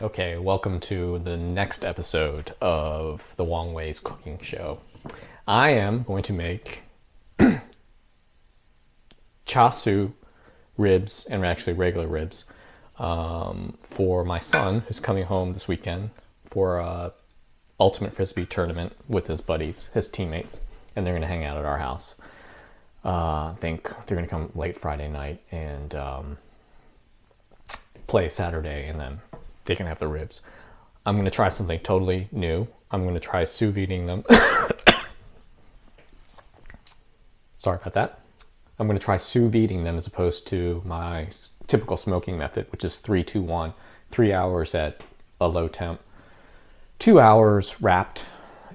Okay, welcome to the next episode of the Wong Wei's cooking show. I am going to make char siu ribs, and actually regular ribs, for my son who's coming home this weekend for a ultimate frisbee tournament with his buddies, his teammates, and they're going to hang out at our house. I think they're going to come late Friday night and play Saturday, and then they can have the ribs. I'm going to try something totally new. I'm going to try sous videing them. Sorry about that. I'm going to try sous videing them as opposed to my typical smoking method, which is 3-2-1, 3 hours at a low temp, 2 hours wrapped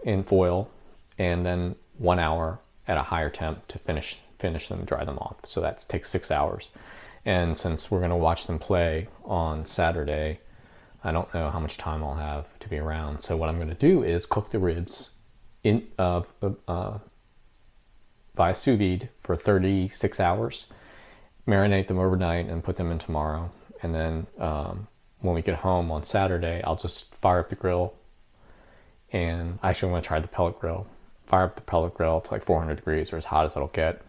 in foil, and then 1 hour at a higher temp to finish them, dry them off. So that takes 6 hours. And since we're going to watch them play on Saturday, I don't know how much time I'll have to be around. So what I'm going to do is cook the ribs in via sous vide for 36 hours, marinate them overnight, and put them in tomorrow. And then when we get home on Saturday, I'll just fire up the grill. And actually, I'm going to try the pellet grill. Fire up the pellet grill to like 400 degrees, or as hot as it'll get.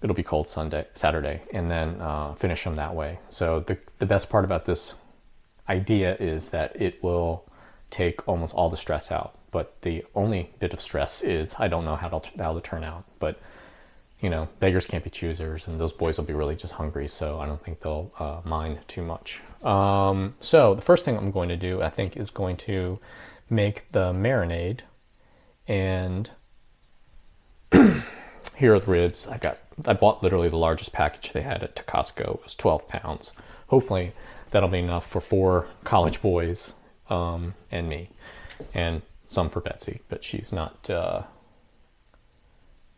It'll be cold Saturday, and then finish them that way. So the best part about this idea is that it will take almost all the stress out. But the only bit of stress is I don't know how they'll turn out. But you know, beggars can't be choosers, and those boys will be really just hungry. So I don't think they'll mind too much. So the first thing I'm going to do, I think, is going to make the marinade. And here are the ribs. I bought literally the largest package they had at Costco. It was 12 pounds. Hopefully that'll be enough for 4 college boys and me, and some for Betsy, but she's not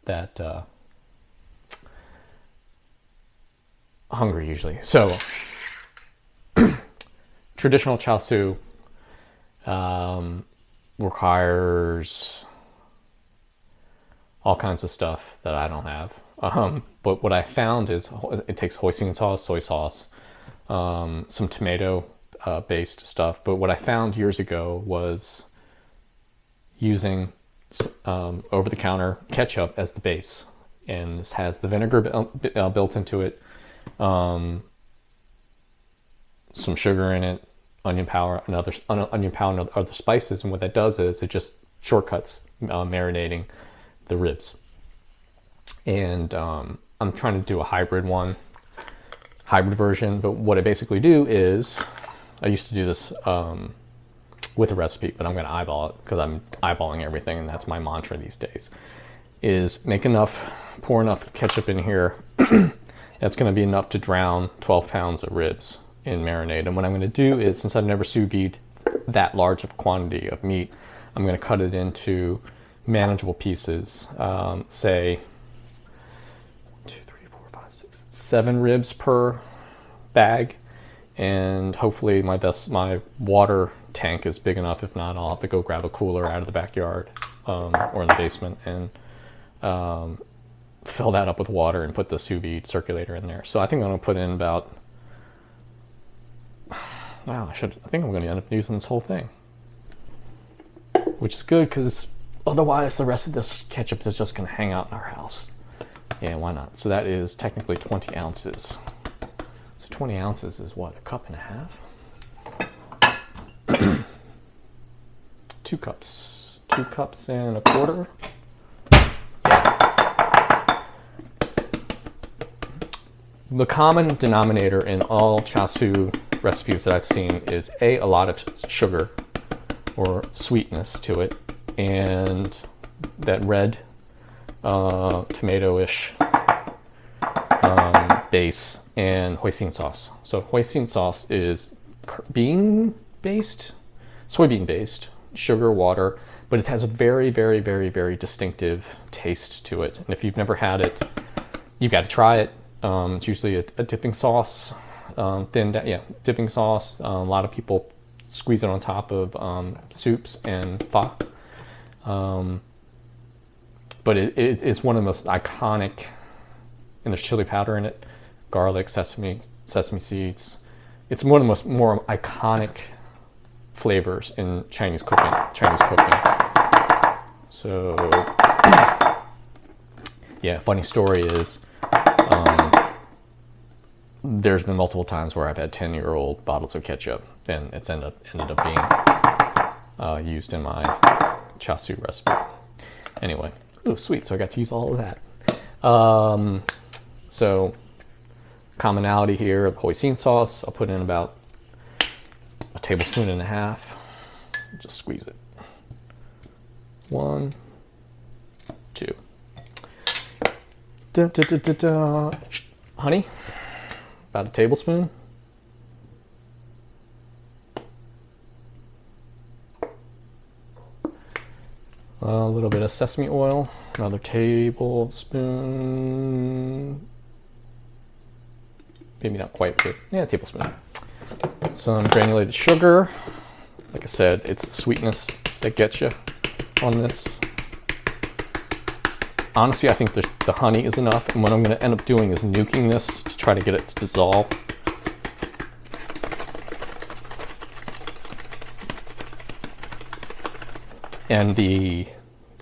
that hungry usually. So traditional char siu requires all kinds of stuff that I don't have. But what I found is it takes hoisin sauce, soy sauce, some tomato based stuff. But what I found years ago was using over-the-counter ketchup as the base. And this has the vinegar built into it, some sugar in it, onion powder, and other spices. And what that does is it just shortcuts marinating the ribs. And I'm trying to do a hybrid version, but what I basically do is, I used to do this with a recipe, but I'm going to eyeball it because I'm eyeballing everything, and that's my mantra these days, is pour enough ketchup in here that's going to be enough to drown 12 pounds of ribs in marinade. And what I'm going to do is, since I've never sous vide that large of a quantity of meat, I'm going to cut it into manageable pieces, say 2, 3, 4, 5, 6, 7 ribs per bag, and hopefully my water tank is big enough. If not, I'll have to go grab a cooler out of the backyard or in the basement and fill that up with water and put the sous vide circulator in there. So I think I'm going to put in about, I think I'm going to end up using this whole thing, which is good because otherwise the rest of this ketchup is just going to hang out in our house. Yeah, why not? So that is technically 20 ounces. So 20 ounces is what, a cup and a half? 2 cups. 2 cups and a quarter. Yeah. The common denominator in all char siu recipes that I've seen is a lot of sugar or sweetness to it, and that red tomato-ish base, and hoisin sauce. So hoisin sauce is soybean based, sugar, water, but it has a very, very, very, very distinctive taste to it. And if you've never had it, you've got to try it. It's usually a dipping sauce, dipping sauce. A lot of people squeeze it on top of soups and pho. But it's one of the most iconic, and there's chili powder in it, garlic, sesame seeds. It's one of the more iconic flavors in Chinese cooking. So, yeah, funny story is, there's been multiple times where I've had 10-year-old bottles of ketchup, and it's ended up being used in my char siu recipe. Anyway, oh sweet, so I got to use all of that. So, commonality here, the hoisin sauce, I'll put in about a tablespoon and a half. Just squeeze it. 1, 2. Honey, about a tablespoon. A little bit of sesame oil, another tablespoon. Maybe not quite, but yeah, a tablespoon. Some granulated sugar. Like I said, it's the sweetness that gets you on this. Honestly, I think the honey is enough, and what I'm going to end up doing is nuking this to try to get it to dissolve. And the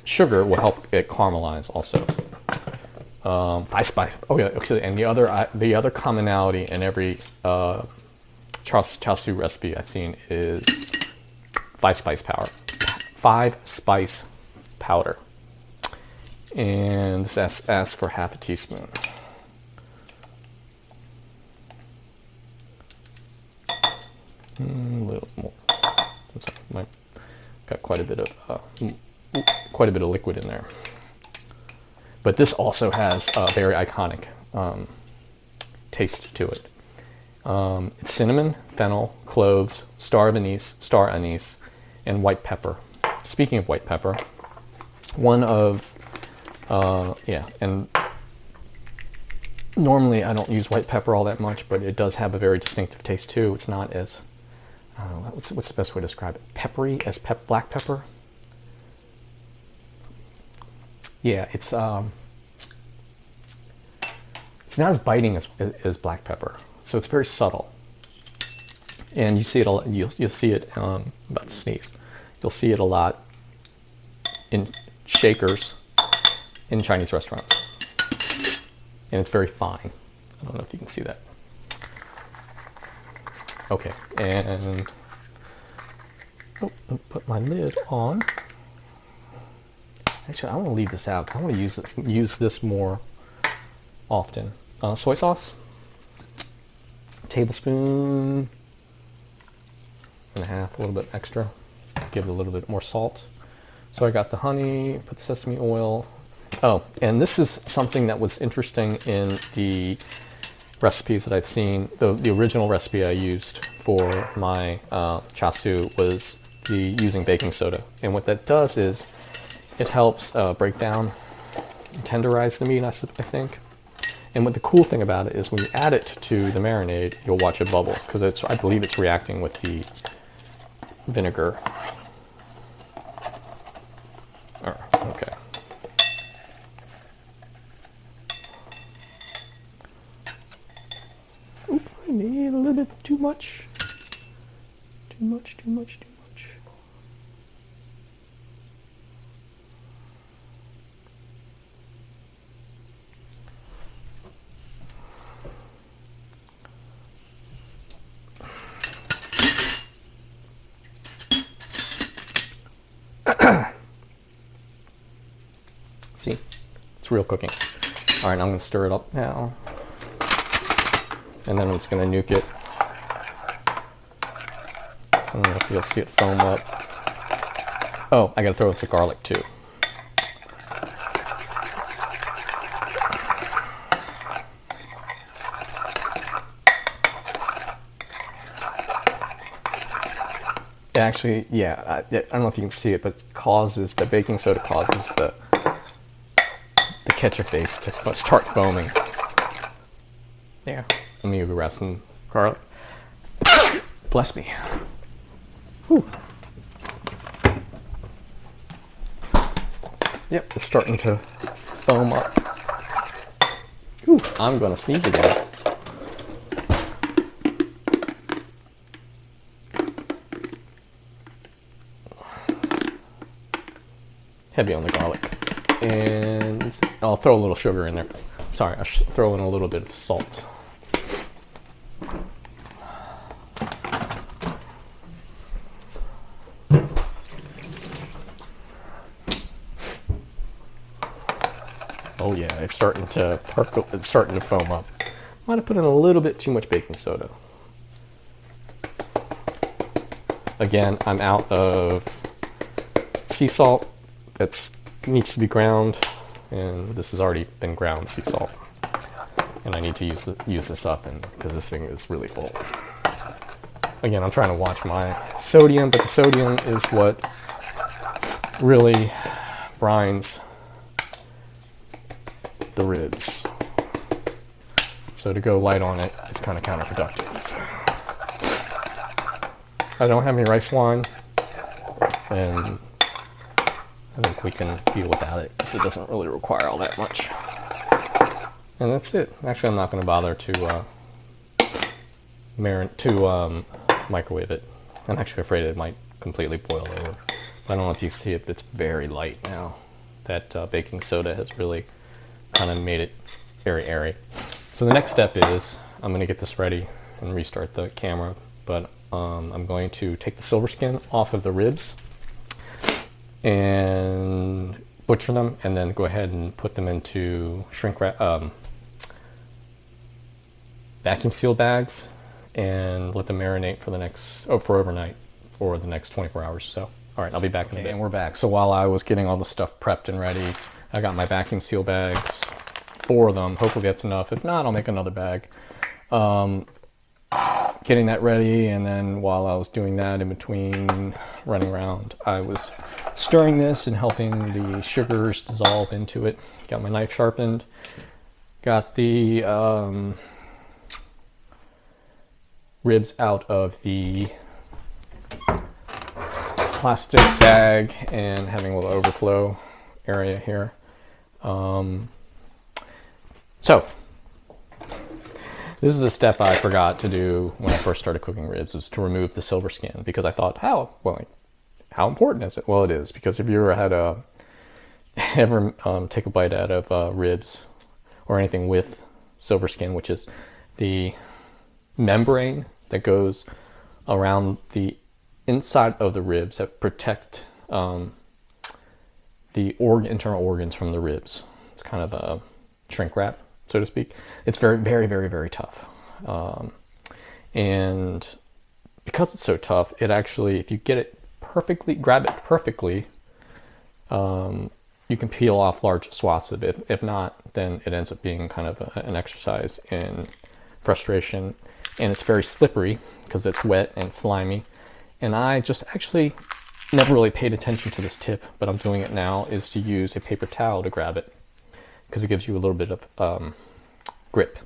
sugar will help it caramelize also. I spice. Oh yeah, okay. And the other commonality in every char siu recipe I've seen is 5-spice powder. 5-spice powder. And this asks for half a teaspoon. A little more. Got quite a bit of liquid in there. But this also has a very iconic taste to it. It's cinnamon, fennel, cloves, star anise, and white pepper. Speaking of white pepper, and normally I don't use white pepper all that much, but it does have a very distinctive taste too. It's not as, what's the best way to describe it? Peppery as black pepper? Yeah, it's not as biting as black pepper, so it's very subtle. And you see it you'll see it, about to sneeze. You'll see it a lot in shakers in Chinese restaurants, and it's very fine. I don't know if you can see that. Okay, and put my lid on. Actually, I want to leave this out. I want to use this more often. Soy sauce, tablespoon and a half, a little bit extra. Give it a little bit more salt. So I got the honey, put the sesame oil. Oh, and this is something that was interesting in the recipes that I've seen. The original recipe I used for my char siu was using baking soda. And what that does is it helps break down and tenderize the meat, I think. And what the cool thing about it is when you add it to the marinade, you'll watch it bubble, because I believe it's reacting with the vinegar. Okay. Oop, I made a little bit too much. Too much. See, it's real cooking. All right, I'm going to stir it up now, and then I'm just going to nuke it. I don't know if you'll see it foam up. Oh, I got to throw in some garlic too. Actually, yeah, I don't know if you can see it, but the baking soda causes the ketchup base to start foaming. There, let me grab some garlic. Bless me. Whew. Yep, it's starting to foam up. Whew, I'm gonna sneeze again. heavy on the garlic. And I'll throw a little sugar in there. Sorry, I should throw in a little bit of salt. Oh yeah, it's starting to percolate, it's starting to foam up. Might have put in a little bit too much baking soda. Again, I'm out of sea salt that needs to be ground, and this has already been ground sea salt. And I need to use this up, and because this thing is really full. Again, I'm trying to watch my sodium, but the sodium is what really brines the ribs. So to go light on it is kind of counterproductive. I don't have any rice wine, and I think we can deal without it because it doesn't really require all that much. And that's it. Actually, I'm not going to bother to microwave it. I'm actually afraid it might completely boil over. I don't know if you see it, but it's very light now. That baking soda has really kind of made it very airy. So the next step is I'm going to get this ready and restart the camera, but I'm going to take the silver skin off of the ribs and butcher them, and then go ahead and put them into shrink wrap, vacuum seal bags, and let them marinate for overnight for the next 24 hours or so. All right, I'll be back in a bit. And we're back. So while I was getting all the stuff prepped and ready, I got my vacuum seal bags, 4 of them. Hopefully that's enough. If not, I'll make another bag. Getting that ready, and then while I was doing that, in between running around, I was stirring this and helping the sugars dissolve into it. Got my knife sharpened. Got the ribs out of the plastic bag and having a little overflow area here. So this is a step I forgot to do when I first started cooking ribs, was to remove the silver skin, because I thought, how important is it? Well, it is, because if you ever take a bite out of ribs or anything with silver skin, which is the membrane that goes around the inside of the ribs that protect the internal organs from the ribs. It's kind of a shrink wrap, so to speak. It's very, very, very, very tough. And because it's so tough, it actually, if you get it perfectly, grab it perfectly, you can peel off large swaths of it. If not, then it ends up being kind of an exercise in frustration. And it's very slippery because it's wet and slimy. And I just actually never really paid attention to this tip, but I'm doing it now, is to use a paper towel to grab it, because it gives you a little bit of grip.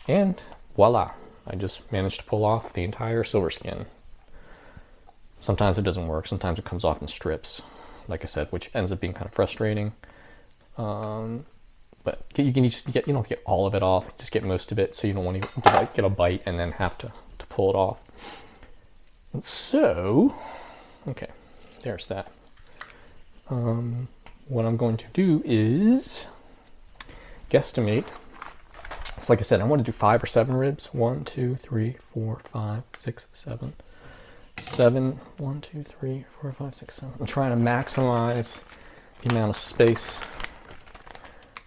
And voila, I just managed to pull off the entire silver skin. Sometimes it doesn't work, sometimes it comes off in strips, like I said, which ends up being kind of frustrating. But you don't have to get all of it off, just get most of it, so you don't want to get a bite and then have to pull it off. And so, okay, there's that. What I'm going to do is guesstimate. Like I said, I want to do 5 or 7 ribs. 1, 2, 3, 4, 5, 6, 7. 7. 1, 2, 3, 4, 5, 6, 7. I'm trying to maximize the amount of space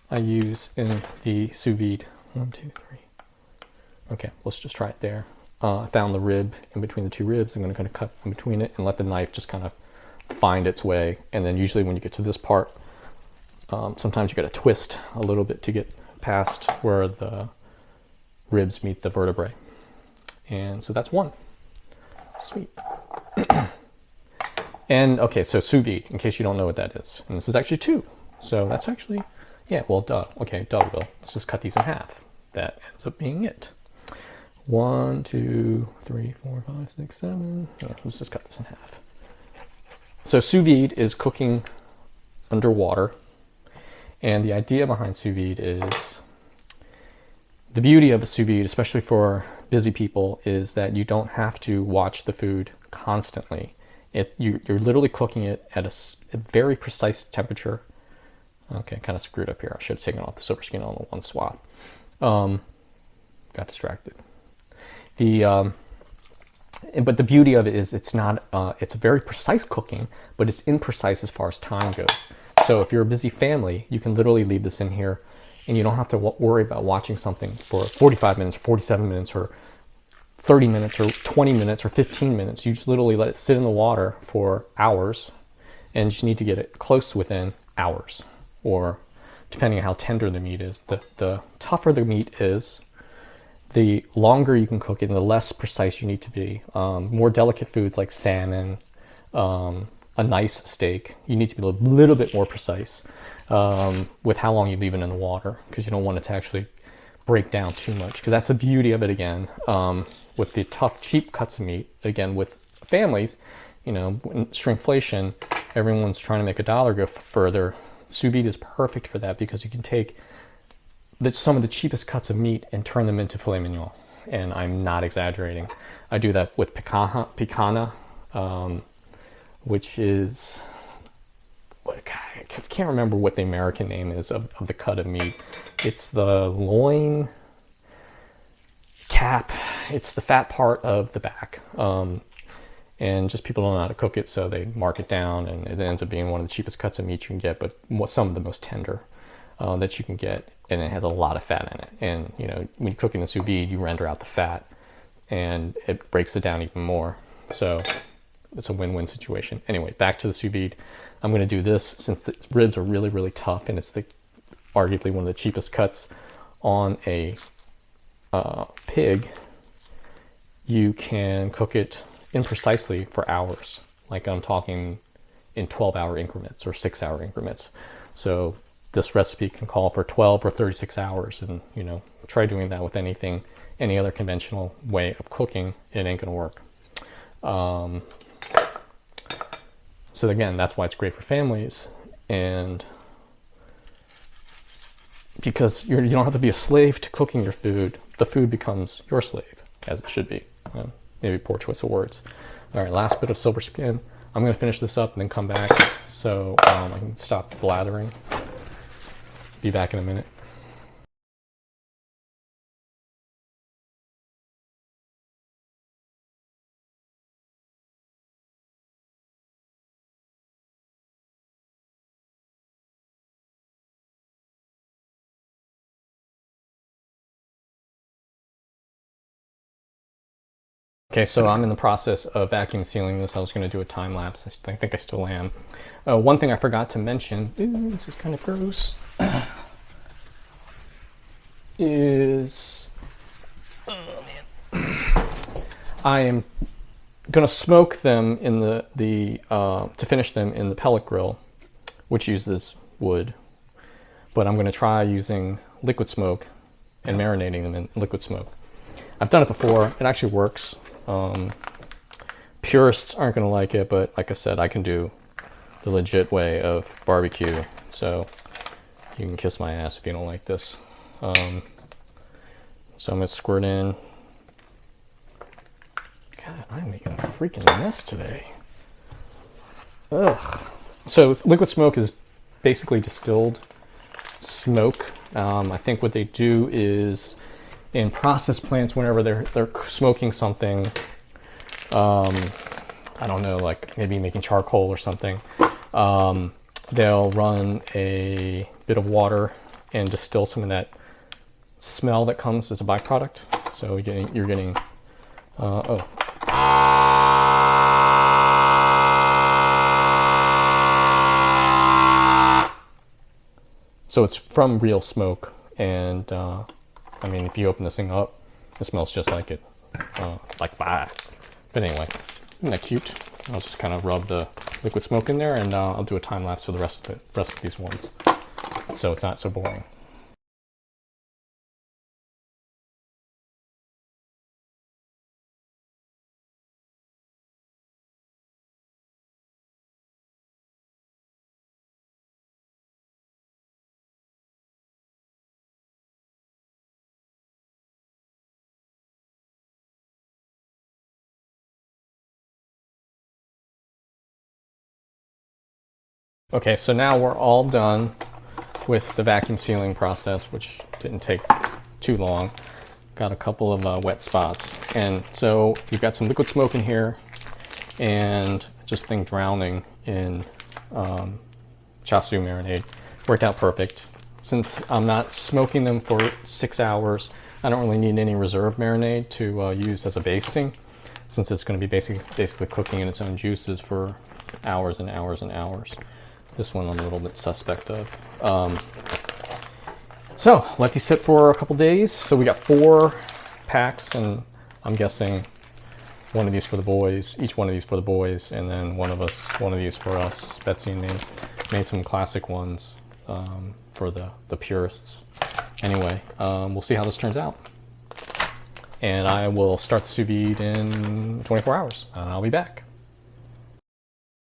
I use in the sous vide. 1, 2, 3. Okay, let's just try it there. I found the rib in between the 2 ribs. I'm going to kind of cut in between it and let the knife just kind of find its way. And then usually when you get to this part, sometimes you got to twist a little bit to get past where the ribs meet the vertebrae. And so that's 1. Sweet. And okay, so sous vide, in case you don't know what that is. And this is actually 2. So that's actually, yeah, well, duh. Okay, duh, Will. Let's just cut these in half. That ends up being it. 1, 2, 3, 4, 5, 6, 7. Yeah, let's just cut this in half. So sous vide is cooking underwater. And the idea behind sous vide is, the beauty of a sous vide, especially for busy people, is that you don't have to watch the food constantly. You're literally cooking it at a very precise temperature. Okay, kind of screwed up here. I should have taken off the silver skin on the one swap. Got distracted. The but the beauty of it is it's not it's a very precise cooking, but it's imprecise as far as time goes. So if you're a busy family, you can literally leave this in here, and you don't have to worry about watching something for 45 minutes, 47 minutes, or 30 minutes, or 20 minutes, or 15 minutes. You just literally let it sit in the water for hours, and you just need to get it close within hours, or depending on how tender the meat is. The tougher the meat is, the longer you can cook it and the less precise you need to be. More delicate foods like salmon, a nice steak, you need to be a little bit more precise with how long you leave it in the water, because you don't want it to actually break down too much. Because that's the beauty of it again. With the tough, cheap cuts of meat, again, with families, you know, shrinkflation, everyone's trying to make a dollar go further. Sous vide is perfect for that, because you can take some of the cheapest cuts of meat and turn them into filet mignon. And I'm not exaggerating. I do that with picanha, which is, I can't remember what the American name is of the cut of meat. It's the loin cap. It's the fat part of the back. And just people don't know how to cook it, so they mark it down, and it ends up being one of the cheapest cuts of meat you can get, but some of the most tender that you can get, and it has a lot of fat in it. And you know, when you cook in the sous vide, you render out the fat, and it breaks it down even more. So it's a win-win situation. Anyway, back to the sous vide. I'm going to do this since the ribs are really, really tough, and it's arguably one of the cheapest cuts on a pig. You can cook it imprecisely for hours. Like I'm talking in 12-hour increments or 6-hour increments. So this recipe can call for 12 or 36 hours, and you know, try doing that with any other conventional way of cooking. It ain't gonna work. So again, that's why it's great for families, and because you don't have to be a slave to cooking your food. The food becomes your slave, as it should be. Maybe poor choice of words. All right, last bit of silver skin. I'm going to finish this up and then come back so I can stop blathering. Be back in a minute. Okay, so I'm in the process of vacuum sealing this. I was going to do a time lapse. I think I still am. One thing I forgot to mention, this is kind of gross, is I am going to smoke them in to finish them in the pellet grill, which uses wood. But I'm going to try using liquid smoke and marinating them in liquid smoke. I've done it before. It actually works. Purists aren't going to like it, but like I said, I can do the legit way of barbecue. So you can kiss my ass if you don't like this. So I'm going to squirt in. God, I'm making a freaking mess today. Ugh. So liquid smoke is basically distilled smoke. I think what they do is in process plants, whenever they're smoking something, I don't know, like maybe making charcoal or something, they'll run a bit of water and distill some of that smell that comes as a byproduct. So you're getting So it's from real smoke, and I mean, if you open this thing up, it smells just like it, like that. But anyway, isn't that cute? I'll just kind of rub the liquid smoke in there, and I'll do a time lapse for the rest of these ones, so it's not so boring. Okay, so now we're all done with the vacuum sealing process, which didn't take too long. Got a couple of wet spots. And so you've got some liquid smoke in here and just thing drowning in char siu marinade. Worked out perfect. Since I'm not smoking them for 6 hours, I don't really need any reserve marinade to use as a basting, since it's going to be basically cooking in its own juices for hours and hours and hours. This one I'm a little bit suspect of. So let these sit for a couple days. So we got 4 packs, and I'm guessing one of these for the boys, each one of these for the boys, and then one of these for us. Betsy and me made some classic ones for the purists. Anyway, we'll see how this turns out. And I will start the sous vide in 24 hours, and I'll be back.